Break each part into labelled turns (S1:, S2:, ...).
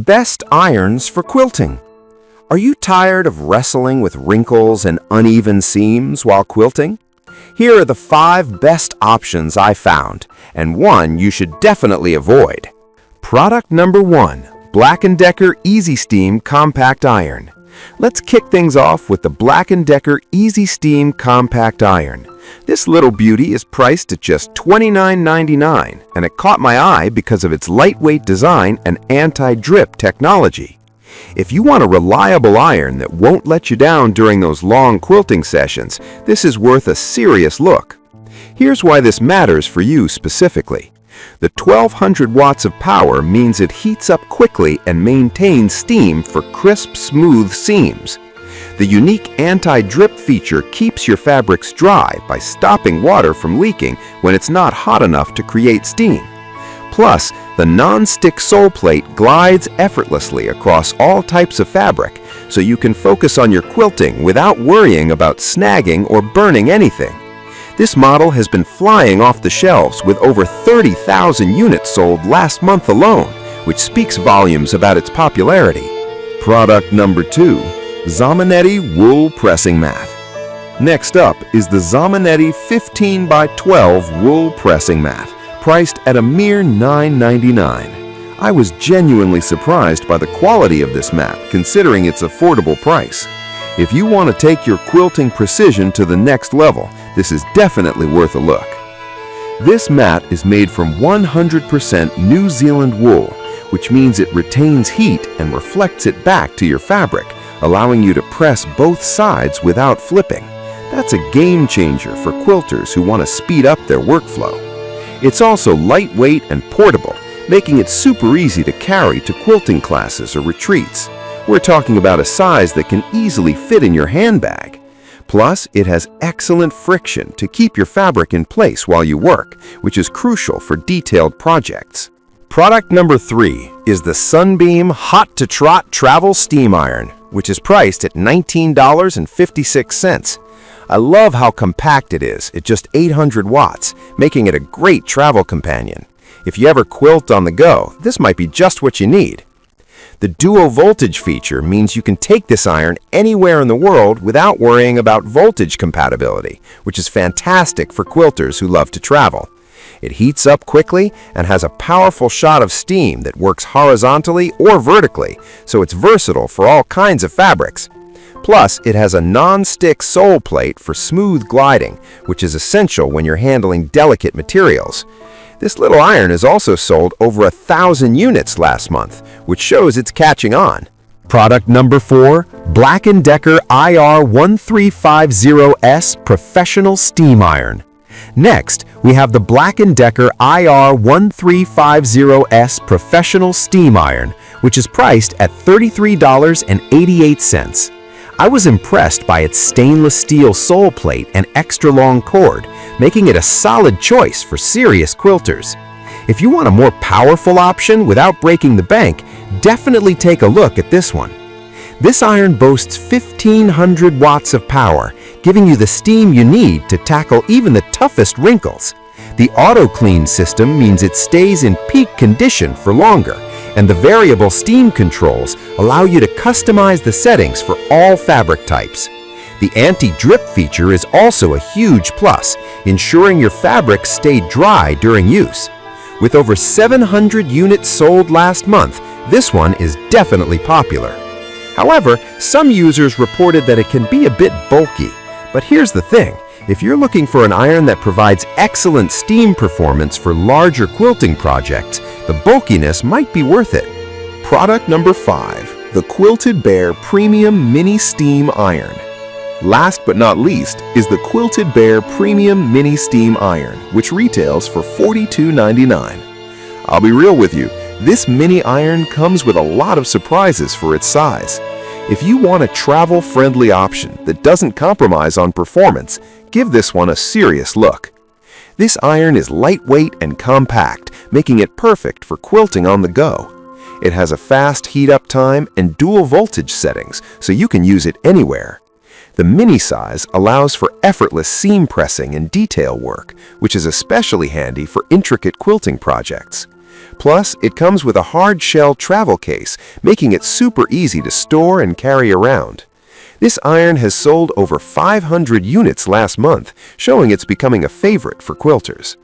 S1: Best irons for quilting. Are you tired of wrestling with wrinkles and uneven seams while quilting? Here are the 5 best options I found, and one you should definitely avoid. Product number 1, Black & Decker Easy Steam Compact Iron. Let's kick things off with the Black & Decker Easy Steam Compact Iron. This little beauty is priced at just $29.99, and it caught my eye because of its lightweight design and anti-drip technology. If you want a reliable iron that won't let you down during those long quilting sessions, this is worth a serious look. Here's why this matters for you specifically. The 1200 watts of power means it heats up quickly and maintains steam for crisp, smooth seams. The unique anti-drip feature keeps your fabrics dry by stopping water from leaking when it's not hot enough to create steam. Plus, the non-stick sole plate glides effortlessly across all types of fabric, so you can focus on your quilting without worrying about snagging or burning anything. This model has been flying off the shelves with over 30,000 units sold last month alone, which speaks volumes about its popularity. Product number 2, Zamanetti Wool Pressing Mat. Next up is the Zamanetti 15x12 Wool Pressing Mat, priced at a mere $9.99. I was genuinely surprised by the quality of this mat, considering its affordable price. If you want to take your quilting precision to the next level, this is definitely worth a look. This mat is made from 100% New Zealand wool, which means it retains heat and reflects it back to your fabric, allowing you to press both sides without flipping. That's a game changer for quilters who want to speed up their workflow. It's also lightweight and portable, making it super easy to carry to quilting classes or retreats. We're talking about a size that can easily fit in your handbag. Plus, it has excellent friction to keep your fabric in place while you work, which is crucial for detailed projects. Product number 3 is the Sunbeam Hot to Trot Travel Steam Iron, which is priced at $19.56. I love how compact it is at just 800 watts, making it a great travel companion. If you ever quilt on the go, this might be just what you need. The dual voltage feature means you can take this iron anywhere in the world without worrying about voltage compatibility, which is fantastic for quilters who love to travel. It heats up quickly and has a powerful shot of steam that works horizontally or vertically, so it's versatile for all kinds of fabrics. Plus, it has a non-stick sole plate for smooth gliding, which is essential when you're handling delicate materials. This little iron has also sold over 1,000 units last month, which shows it's catching on. Product number 4, Black & Decker IR1350S Professional Steam Iron. Next, we have the Black & Decker IR1350S Professional Steam Iron, which is priced at $33.88. I was impressed by its stainless steel sole plate and extra long cord, making it a solid choice for serious quilters. If you want a more powerful option without breaking the bank, definitely take a look at this one. This iron boasts 1,500 watts of power, giving you the steam you need to tackle even the toughest wrinkles. The auto-clean system means it stays in peak condition for longer, and the variable steam controls allow you to customize the settings for all fabric types. The anti-drip feature is also a huge plus, ensuring your fabrics stay dry during use. With over 700 units sold last month, this one is definitely popular. However, some users reported that it can be a bit bulky. But here's the thing, if you're looking for an iron that provides excellent steam performance for larger quilting projects, the bulkiness might be worth it. Product number 5, the Quilted Bear Premium Mini Steam Iron. Last but not least is the Quilted Bear Premium Mini Steam Iron, which retails for $42.99. I'll be real with you, this mini iron comes with a lot of surprises for its size. If you want a travel-friendly option that doesn't compromise on performance, give this one a serious look. This iron is lightweight and compact, making it perfect for quilting on the go. It has a fast heat-up time and dual voltage settings, so you can use it anywhere. The mini size allows for effortless seam pressing and detail work, which is especially handy for intricate quilting projects. Plus, it comes with a hard shell travel case, making it super easy to store and carry around. This iron has sold over 500 units last month, showing it's becoming a favorite for quilters.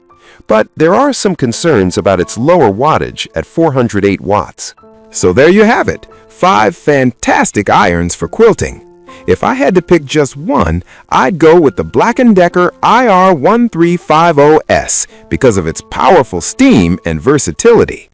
S1: But there are some concerns about its lower wattage at 408 watts. So there you have it, 5 fantastic irons for quilting. If I had to pick just one, I'd go with the Black & Decker IR1350S because of its powerful steam and versatility.